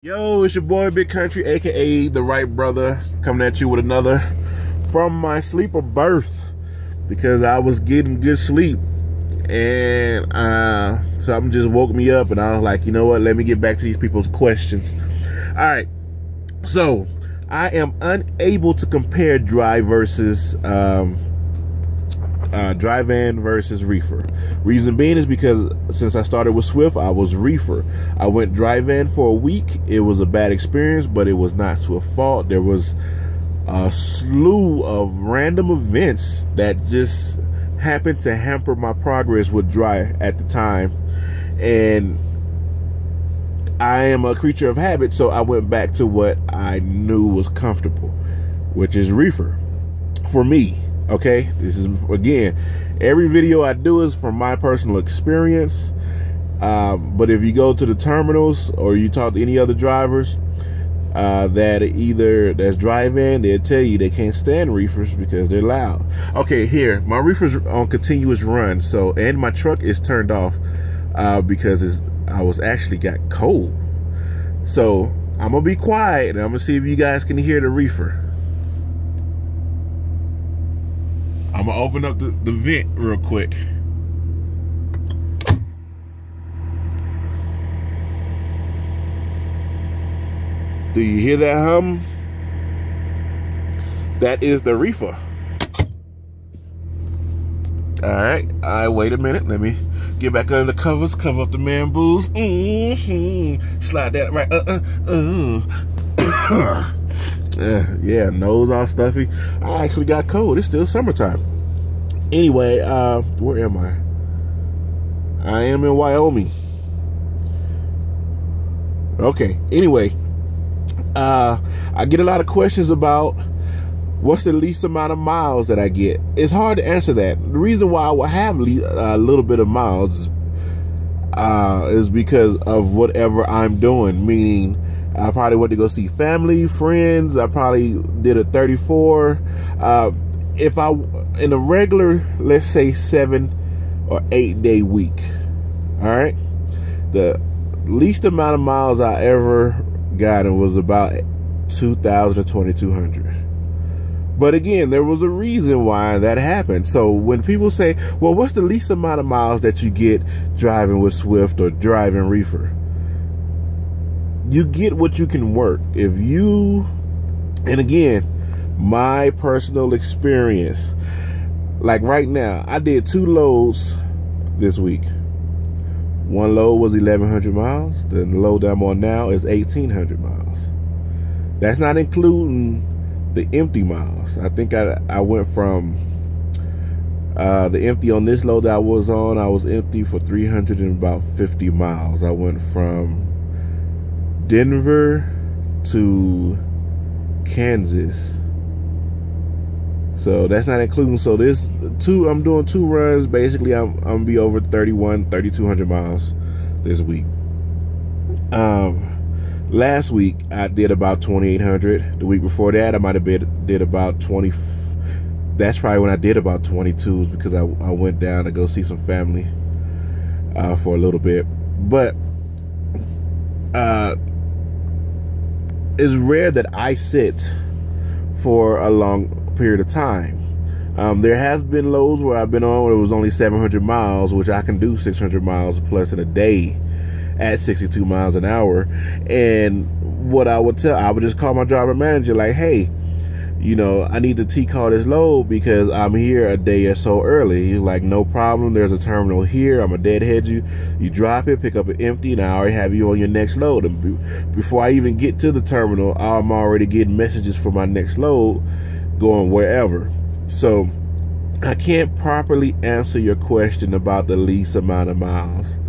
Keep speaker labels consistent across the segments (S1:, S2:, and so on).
S1: Yo, it's your boy Big Country, aka the Right Brother, coming at you with another from my sleeper berth, because I was getting good sleep and something just woke me up and I was like, you know what, let me get back to these people's questions. All right, so I am unable to compare drive van versus reefer. Reason being is because since I started with Swift, I was reefer. I went drive van for a week. It was a bad experience, but it was not Swift's fault. There was a slew of random events that just happened to hamper my progress with drive at the time, and I am a creature of habit, so I went back to what I knew was comfortable, which is reefer for me. Okay, this is, again, every video I do is from my personal experience, but if you go to the terminals or you talk to any other drivers that's drive-in, they'll tell you they can't stand reefers because they're loud. Okay, here, my reefer's on continuous run, so, and my truck is turned off because I was actually got cold. So I'm gonna be quiet and I'm gonna see if you guys can hear the reefer. I'm gonna open up the vent real quick. Do you hear that hum? That is the reefer. All right, wait a minute. Let me get back under the covers, cover up the man boobs. Slide that right. Yeah, nose all stuffy. I actually got cold. It's still summertime. Anyway, where am I? I am in Wyoming. Okay, anyway, I get a lot of questions about what's the least amount of miles that I get. It's hard to answer that. The reason why I will have a little bit of miles is because of whatever I'm doing, meaning I probably went to go see family, friends. I probably did a 34. If I, in a regular, let's say 7 or 8 day week, all right, the least amount of miles I ever got was about 2,000 or 2,200. But again, there was a reason why that happened. So when people say, well, what's the least amount of miles that you get driving with Swift or driving reefer? You get what you can work. If you, and again, my personal experience, like right now, I did 2 loads this week. One load was 1,100 miles. The load that I'm on now is 1,800 miles. That's not including the empty miles. I think I went from the empty on this load that I was on, I was empty for 350 miles. I went from Denver to Kansas. So that's not including, so this I'm doing 2 runs. Basically, I'm gonna be over 3,200 miles this week. Last week I did about 2,800. The week before that I might have did about 20. That's probably when I did about 22s, because I went down to go see some family for a little bit. But it's rare that I sit for a long period of time. There have been loads where I've been on where it was only 700 miles, which I can do 600 miles plus in a day at 62 miles an hour. And what I would just call my driver manager like, hey, you know, I need to T-call this load because I'm here a day or so early. He's like, no problem. There's a terminal here. I'm a deadhead you. You drop it, pick up an empty, and I already have you on your next load. And before I even get to the terminal, I'm already getting messages for my next load going wherever. So I can't properly answer your question about the least amount of miles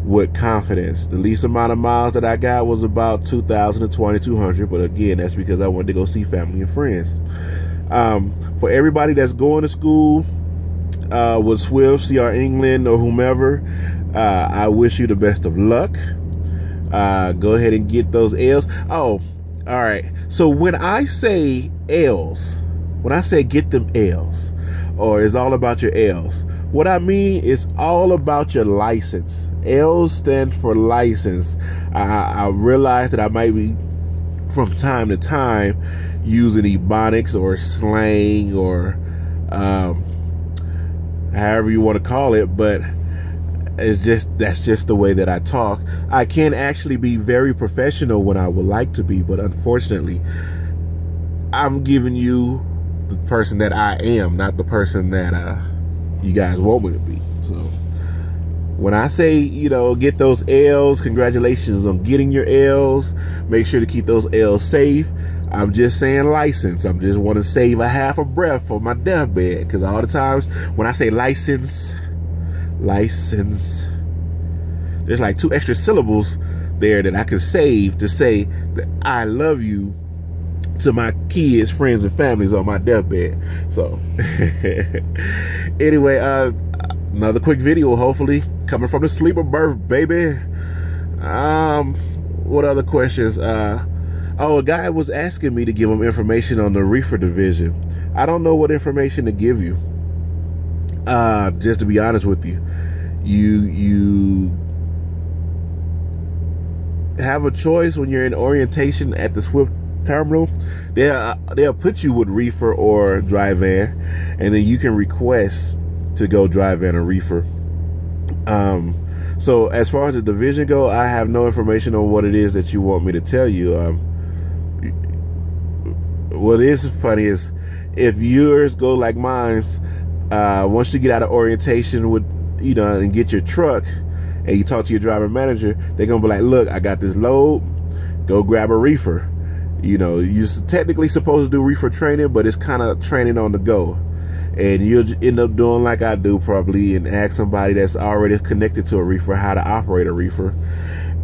S1: with confidence. The least amount of miles that I got was about 2,000 to 2,200, but again, that's because I went to go see family and friends. For everybody that's going to school with Swift, CR England, or whomever, I wish you the best of luck. Go ahead and get those L's. Oh, all right. So when I say L's, when I say get them L's, or it's all about your L's, what I mean is all about your license. L stands for license. I realize that I might be from time to time using ebonics or slang or however you want to call it, but that's just the way that I talk. I can actually be very professional when I would like to be, but unfortunately, I'm giving you the person that I am, not the person that you guys want me to be. So when I say, you know, get those L's, congratulations on getting your L's. Make sure to keep those L's safe. I'm just saying license. I'm just want to save a half a breath for my deathbed, because all the times when I say license, there's like 2 extra syllables there that I can save to say that I love you to my kids, friends, and families on my deathbed. So anyway, another quick video, hopefully coming from the sleeper berth, baby. What other questions? Oh, a guy was asking me to give him information on the Reefer division. I don't know what information to give you. Just to be honest with you, you have a choice when you're in orientation at the Swift terminal. They'll put you with Reefer or dry van, and then you can request to go dry van or Reefer. So as far as the division go, I have no information on what it is that you want me to tell you. What is funny is if yours go like mine's, once you get out of orientation with, you know, and get your truck and you talk to your driver manager, they're gonna be like, look, I got this load, go grab a Reefer. You know, you're technically supposed to do Reefer training, but it's kind of training on the go. And you'll end up doing like I do probably, and ask somebody that's already connected to a Reefer how to operate a Reefer.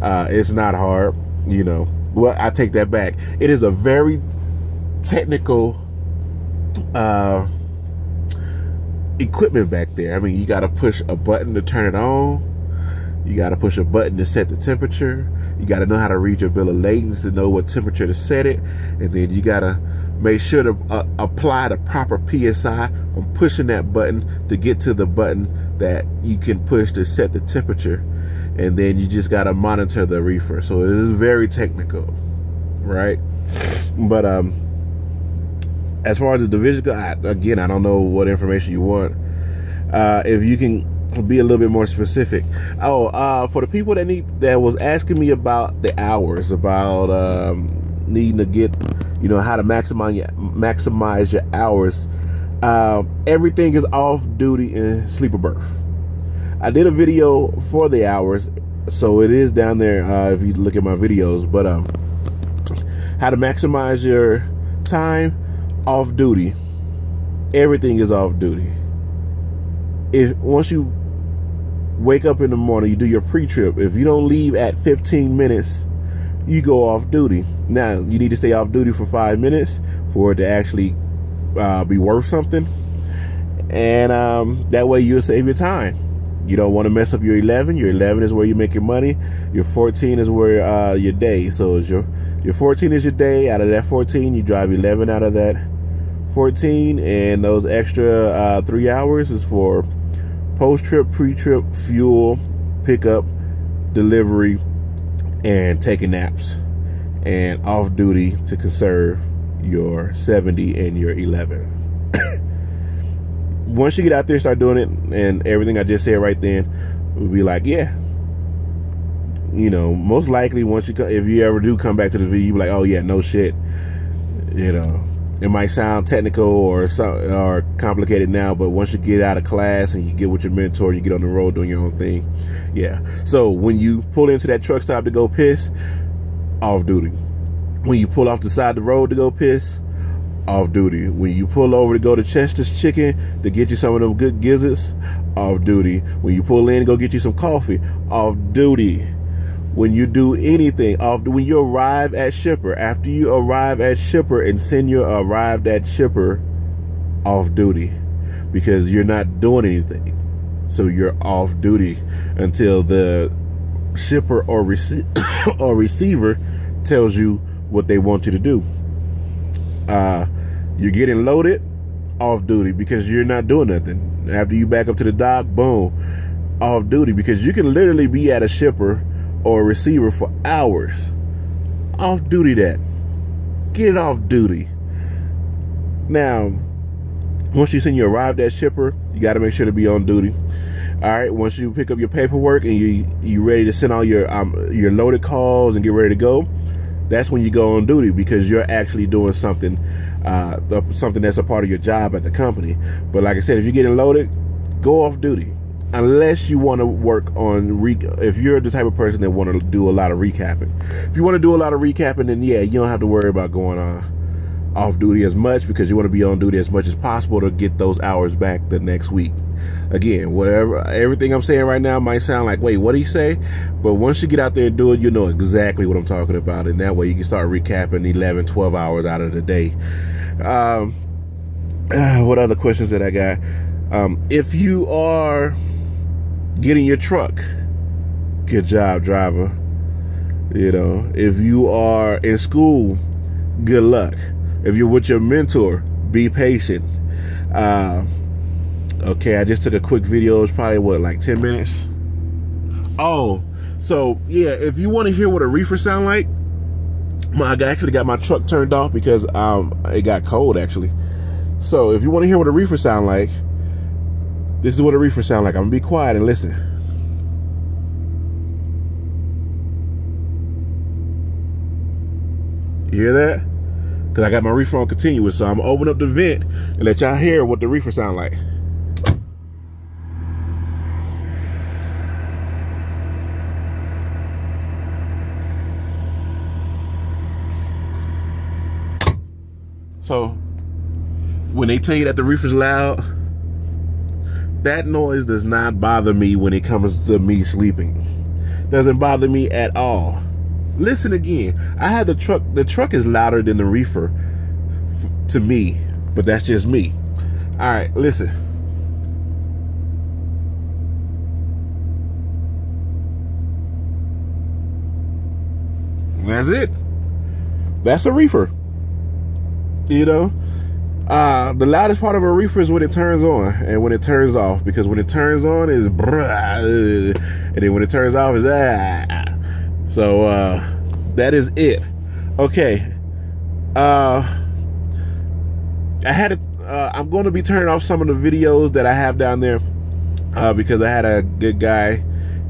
S1: It's not hard, you know. Well, I take that back. It is a very technical equipment back there. I mean, you got to push a button to turn it on. You got to push a button to set the temperature. You got to know how to read your bill of ladings to know what temperature to set it. And then you got to make sure to apply the proper PSI on pushing that button to get to the button that you can push to set the temperature. And then you just got to monitor the Reefer. So it is very technical, right? But as far as the division goes, again, I don't know what information you want. If you can be a little bit more specific. Oh, for the people that was asking me about the hours, about needing to get, you know, how to maximize your hours. Everything is off duty in sleeper berth. I did a video for the hours, so it is down there if you look at my videos. But how to maximize your time off duty. Everything is off duty. Once you wake up in the morning, you do your pre-trip. If you don't leave at 15 minutes, you go off duty. Now, you need to stay off duty for 5 minutes for it to actually be worth something. And that way you'll save your time. You don't want to mess up your 11. Your 11 is where you make your money. Your 14 is where your day. So your 14 is your day. Out of that 14, you drive 11 out of that 14. And those extra 3 hours is for post-trip, pre-trip, fuel, pickup, delivery, and taking naps. And off-duty to conserve your 70 and your 11. Once you get out there, start doing it, and everything I just said right then will be like, yeah. You know, most likely once if you ever do come back to the video, you'll be like, oh yeah, no shit. You know, it might sound technical or complicated now, but once you get out of class and you get with your mentor, you get on the road doing your own thing. Yeah. So when you pull into that truck stop to go piss, off duty. When you pull off the side of the road to go piss, off duty. When you pull over to go to Chester's Chicken to get you some of them good gizzards, off duty. When you pull in to go get you some coffee, off duty. When you do anything, when you arrive at shipper, after you arrive at shipper and send your arrived at shipper, off duty, because you're not doing anything. So you're off duty until the shipper or receiver tells you what they want you to do. You're getting loaded, off duty, because you're not doing nothing. After you back up to the dock, boom, off duty, because you can literally be at a shipper or a receiver for hours. Off duty that. Get off duty. Now, once you arrived at shipper, you got to make sure to be on duty. All right, once you pick up your paperwork and you ready to send all your loaded calls and get ready to go, that's when you go on duty, because you're actually doing something that's a part of your job at the company. But like I said, if you're getting loaded, go off duty, unless you want to work on if you're the type of person that want to do a lot of recapping. If you want to do a lot of recapping, then yeah, you don't have to worry about going off duty as much, because you want to be on duty as much as possible to get those hours back the next week. Again, everything I'm saying right now might sound like, wait, what did he say? But once you get out there and do it, you know exactly what I'm talking about. And that way you can start recapping 11, 12 hours out of the day. What other questions that I got? If you are getting your truck, good job, driver. You know, if you are in school, good luck. If you're with your mentor, be patient. Okay, I just took a quick video. It's probably, what, like 10 minutes? Oh, so, yeah, if you want to hear what a reefer sound like, I actually got my truck turned off because it got cold, actually. So, if you want to hear what a reefer sound like, this is what a reefer sound like. I'm going to be quiet and listen. You hear that? Because I got my reefer on continuous, so I'm going to open up the vent and let y'all hear what the reefer sound like. So, when they tell you that the reefer's loud, that noise does not bother me when it comes to me sleeping. Doesn't bother me at all. Listen again. I had the truck. The truck is louder than the reefer to me, but that's just me. All right, listen. That's it. That's a reefer. You know, the loudest part of a reefer is when it turns on and when it turns off, because when it turns on is and then when it turns off is so that is it. Okay, I'm going to be turning off some of the videos that I have down there because I had a good guy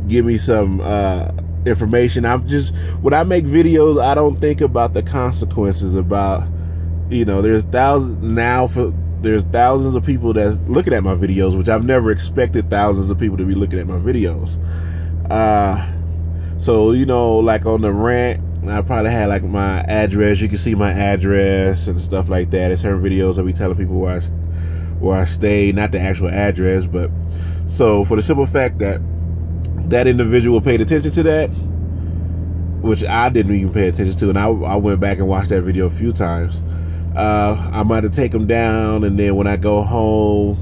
S1: give me some information. When I make videos, I don't think about the consequences. About, you know, there's thousands of people that's looking at my videos, which I've never expected thousands of people to be looking at my videos. So, you know, like on the rant, I probably had like my address. You can see my address and stuff like that. In certain videos, I'll be telling people where I stay, not the actual address, but so for the simple fact that that individual paid attention to that, which I didn't even pay attention to, and I went back and watched that video a few times. I'm about to take them down, and then when I go home,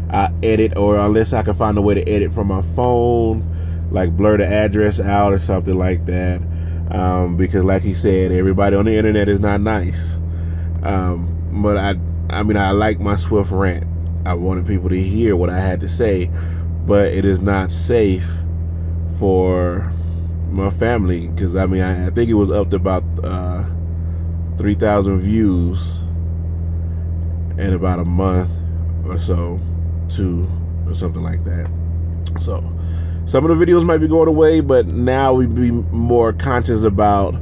S1: I edit, or unless I can find a way to edit from my phone, like blur the address out or something like that. Because like he said, everybody on the internet is not nice. But I mean, I like my swift rant. I wanted people to hear what I had to say, but it is not safe for my family, because I mean, I think it was up to about 3,000 views in about a month or so, or something like that. So some of the videos might be going away, but now we be more conscious about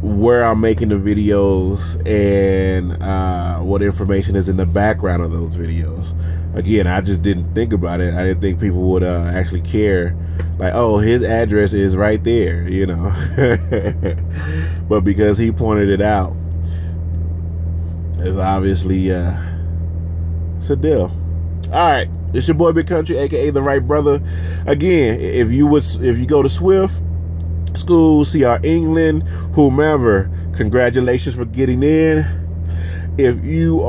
S1: where I'm making the videos and what information is in the background of those videos. Again, I just didn't think about it. I didn't think people would actually care. Like, oh, his address is right there, you know. But because he pointed it out, it's obviously it's a deal. All right, it's your boy Big Country, aka Therightbrotha. Again, if you go to Swift School, CR England, whomever, congratulations for getting in. If you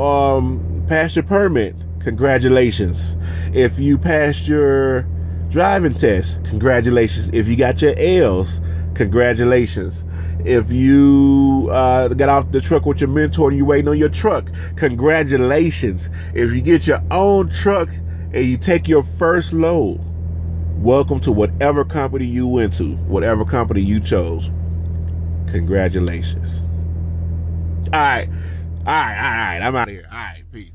S1: passed your permit, congratulations. If you passed your driving test, congratulations. If you got your L's, congratulations. If you got off the truck with your mentor and you waiting on your truck, congratulations. If you get your own truck and you take your first load, welcome to whatever company you went to, whatever company you chose. Congratulations. All right. I'm out of here. All right. Peace.